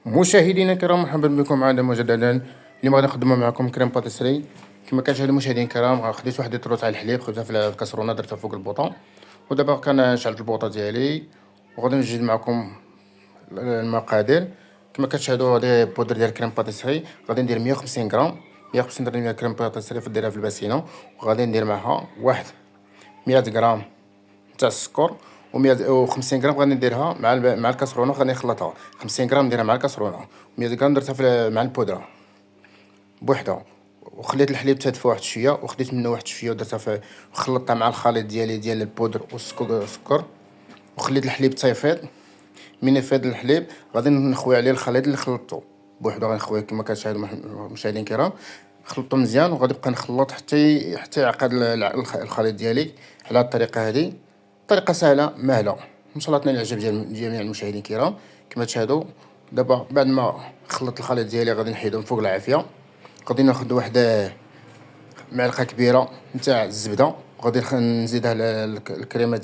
مشاهدينا الكرام، مرحبا بكم معنا مجددا. اليوم غادي نخدموا معكم كريم باتيسري. كما كتشاهدوا المشاهدين الكرام، خديت واحد لتر تاع الحليب، خديتها في الكاسرونه، درتها فوق البوطون، ودابا كنشعل البوطه ديالي وغادي نجد معكم المقادير. كما كتشاهدوا هذه بودر ديال كريم باتيسري، غادي ندير 150 غرام 150 غرام ديال كريم باتيسري، نديرها في الباسينه، وغادي ندير معها واحد 100 غرام تاع السكر، و150 غرام غادي نديرها مع الكاسرونه، غادي نخلطها. 50 غرام نديرها مع الكاسرونه، 100 غرام درتها مع البودره بوحدها. وخليت الحليب تدفى واحد شويه، وخديت منه واحد شويه ودرتها وخلطتها مع الخليط ديالي ديال البودر والسكر، وخليت الحليب تيفيض. من يفيض الحليب غادي نخوي عليه الخليط اللي خلطته بوحدو، غنخويه كما كتشاهدوا المشاهدين الكرام. خلطته مزيان وغادي نبقى نخلط حتى يعقد الخليط ديالي على الطريقه هذه. طريقه سهله مهله، ان شاء الله تنال الاعجاب ديال جميع المشاهدين الكرام. كما تشاهدوا دابا بعد ما خلطت الخليط ديالي غادي نحيدهم فوق العافيه. غادي ناخذ واحد معلقه كبيره نتاع الزبده، وغادي نزيدها الكريمه